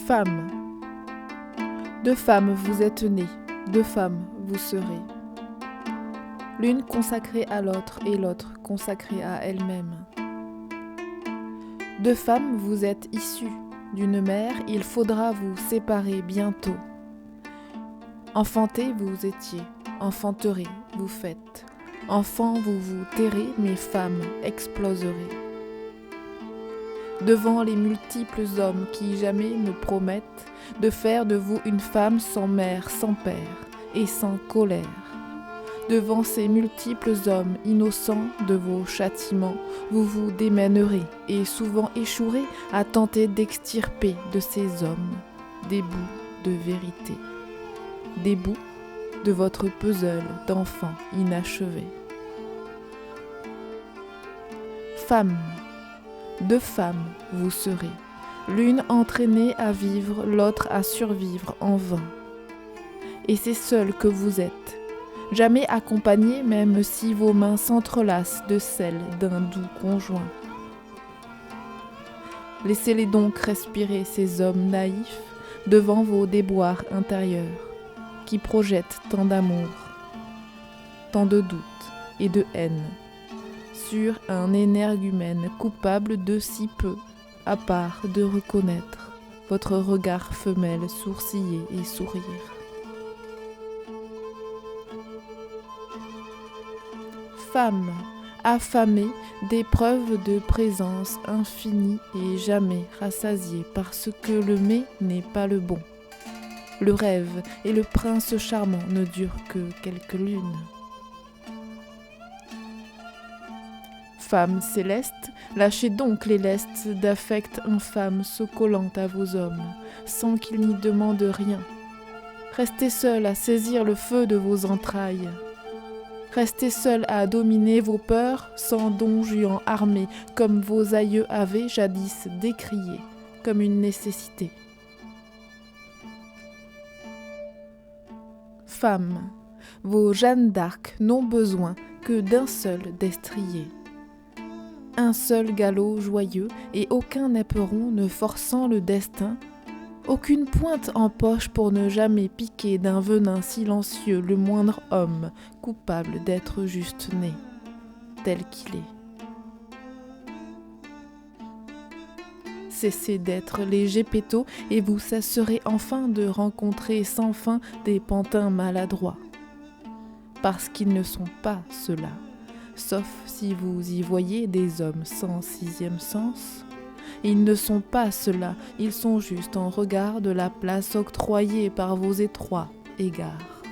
Femme. De femmes vous êtes nées, de femmes vous serez. L'une consacrée à l'autre et l'autre consacrée à elle-même. De femmes vous êtes issues, d'une mère il faudra vous séparer bientôt. Enfantés vous étiez, enfanterez vous faites. Enfants vous vous tairez, mais femmes exploserez. Devant les multiples hommes qui jamais me promettent de faire de vous une femme sans mère, sans père et sans colère. Devant ces multiples hommes innocents de vos châtiments, vous vous démènerez et souvent échouerez à tenter d'extirper de ces hommes des bouts de vérité, des bouts de votre puzzle d'enfant inachevé. Femme, deux femmes vous serez, l'une entraînée à vivre, l'autre à survivre en vain. Et c'est seule que vous êtes, jamais accompagnée même si vos mains s'entrelacent de celles d'un doux conjoint. Laissez-les donc respirer ces hommes naïfs devant vos déboires intérieurs, qui projettent tant d'amour, tant de doutes et de haine, sur un énergumène coupable de si peu, à part de reconnaître votre regard femelle sourciller et sourire. Femme, affamée d'épreuves de présence infinie et jamais rassasiée parce que le mais n'est pas le bon. Le rêve et le prince charmant ne durent que quelques lunes. Femme céleste, lâchez donc les lestes d'affect infâme se collant à vos hommes, sans qu'ils n'y demandent rien. Restez seule à saisir le feu de vos entrailles. Restez seule à dominer vos peurs sans don Juan armé, comme vos aïeux avaient jadis décrié, comme une nécessité. Femme, vos Jeanne d'Arc n'ont besoin que d'un seul destrier. Un seul galop joyeux et aucun éperon ne forçant le destin, aucune pointe en poche pour ne jamais piquer d'un venin silencieux le moindre homme coupable d'être juste né, tel qu'il est. Cessez d'être les Gepetto et vous cesserez enfin de rencontrer sans fin des pantins maladroits. Parce qu'ils ne sont pas ceux-là, sauf si vous y voyez des hommes sans sixième sens. Ils ne sont pas ceux-là, ils sont juste en regard de la place octroyée par vos étroits égards.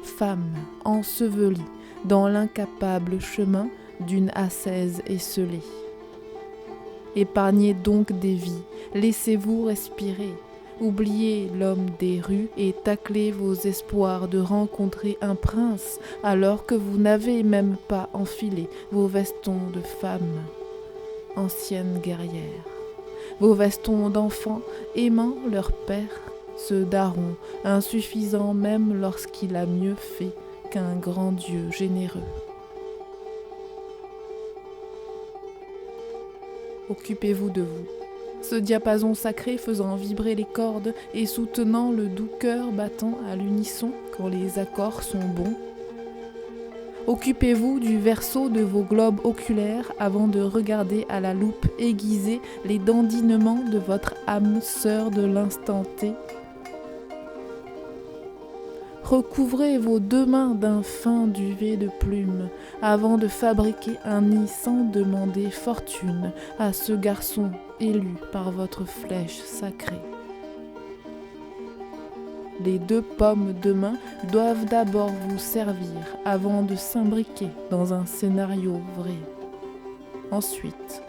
Femme ensevelie dans l'incapable chemin d'une ascèse esselée. Épargnez donc des vies, laissez-vous respirer. Oubliez l'homme des rues et taclez vos espoirs de rencontrer un prince alors que vous n'avez même pas enfilé vos vestons de femme, ancienne guerrière, vos vestons d'enfants aimant leur père, ce daron insuffisant même lorsqu'il a mieux fait qu'un grand Dieu généreux. Occupez-vous de vous. Ce diapason sacré faisant vibrer les cordes et soutenant le doux cœur battant à l'unisson quand les accords sont bons. Occupez-vous du verso de vos globes oculaires avant de regarder à la loupe aiguisée les dandinements de votre âme sœur de l'instant T. Recouvrez vos deux mains d'un fin duvet de plumes avant de fabriquer un nid sans demander fortune à ce garçon élu par votre flèche sacrée. Les deux pommes de main doivent d'abord vous servir avant de s'imbriquer dans un scénario vrai. Ensuite,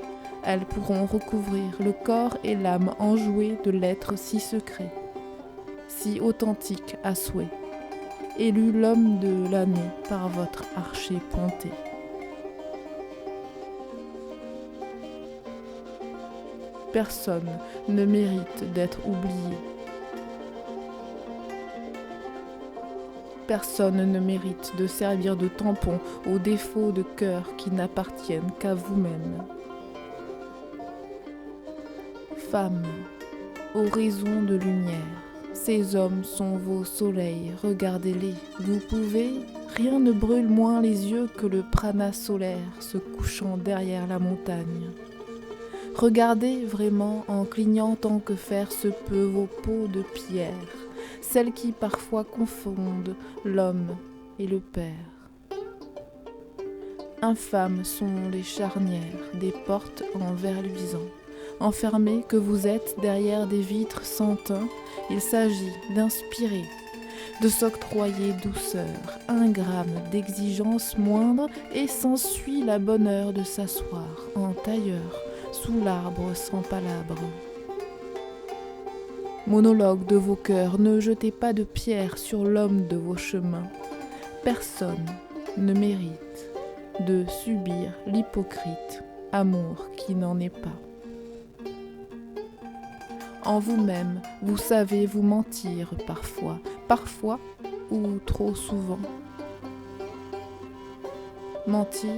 elles pourront recouvrir le corps et l'âme enjouée de l'être si secret, si authentique à souhait, élu l'homme de l'année par votre archer pointé. Personne ne mérite d'être oublié. Personne ne mérite de servir de tampon aux défauts de cœur qui n'appartiennent qu'à vous-même. Femmes, horizon de lumière, ces hommes sont vos soleils, regardez-les. Vous pouvez, rien ne brûle moins les yeux que le prana solaire se couchant derrière la montagne. Regardez vraiment en clignant tant que faire se peut vos peaux de pierre, celles qui parfois confondent l'homme et le père. Infâmes sont les charnières des portes en verre luisant. Enfermés que vous êtes derrière des vitres sans teint, il s'agit d'inspirer, de s'octroyer douceur, un gramme d'exigence moindre et s'ensuit la bonne heure de s'asseoir en tailleur sous l'arbre sans palabre. Monologue de vos cœurs, ne jetez pas de pierre sur l'homme de vos chemins. Personne ne mérite de subir l'hypocrite amour qui n'en est pas. En vous-même, vous savez vous mentir parfois ou trop souvent. Mentir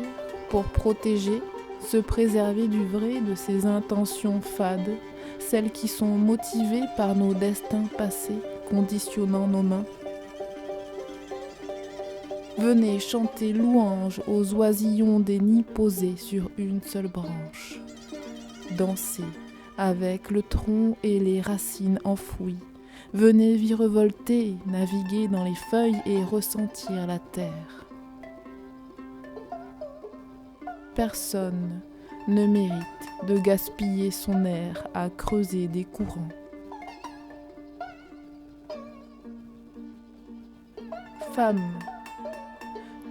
pour protéger, se préserver du vrai de ses intentions fades, celles qui sont motivées par nos destins passés, conditionnant nos mains. Venez chanter louange aux oisillons des nids posés sur une seule branche. Dansez avec le tronc et les racines enfouies. Venez virevolter, naviguer dans les feuilles et ressentir la terre. Personne ne mérite de gaspiller son air à creuser des courants. Femme,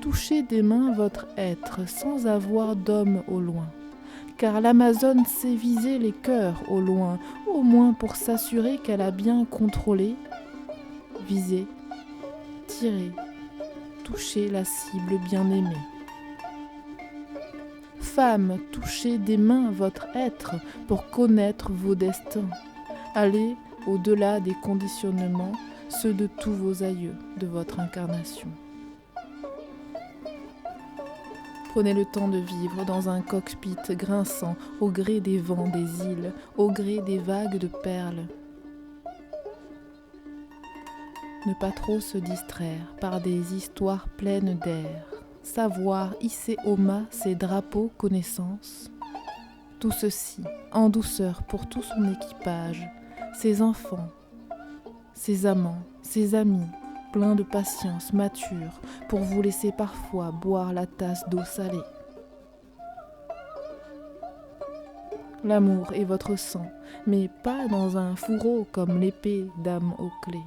touchez des mains votre être sans avoir d'homme au loin. Car l'Amazone sait viser les cœurs au loin, au moins pour s'assurer qu'elle a bien contrôlé, visé, tiré, touché la cible bien-aimée. Femme, touchez des mains votre être pour connaître vos destins. Allez au-delà des conditionnements, ceux de tous vos aïeux de votre incarnation. Prenez le temps de vivre dans un cockpit grinçant au gré des vents des îles, au gré des vagues de perles. Ne pas trop se distraire par des histoires pleines d'air. Savoir hisser au mât ses drapeaux connaissances. Tout ceci en douceur pour tout son équipage, ses enfants, ses amants, ses amis, plein de patience mature pour vous laisser parfois boire la tasse d'eau salée. L'amour est votre sang, mais pas dans un fourreau comme l'épée d'âme aux clés.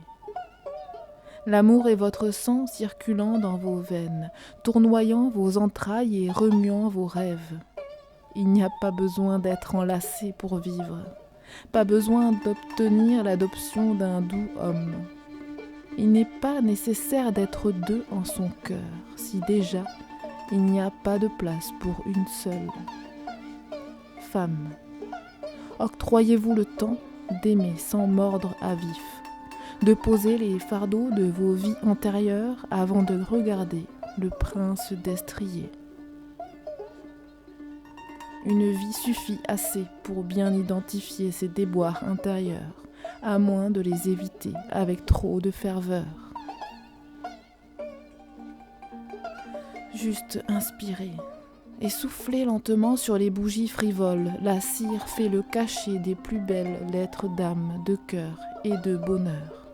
L'amour est votre sang circulant dans vos veines, tournoyant vos entrailles et remuant vos rêves. Il n'y a pas besoin d'être enlacé pour vivre, pas besoin d'obtenir l'adoption d'un doux homme. Il n'est pas nécessaire d'être deux en son cœur, si déjà il n'y a pas de place pour une seule. Femme, octroyez-vous le temps d'aimer sans mordre à vif, de poser les fardeaux de vos vies antérieures avant de regarder le prince destrier. Une vie suffit assez pour bien identifier ses déboires intérieurs, à moins de les éviter avec trop de ferveur. Juste inspirez et soufflez lentement sur les bougies frivoles. La cire fait le cachet des plus belles lettres d'âme, de cœur et de bonheur.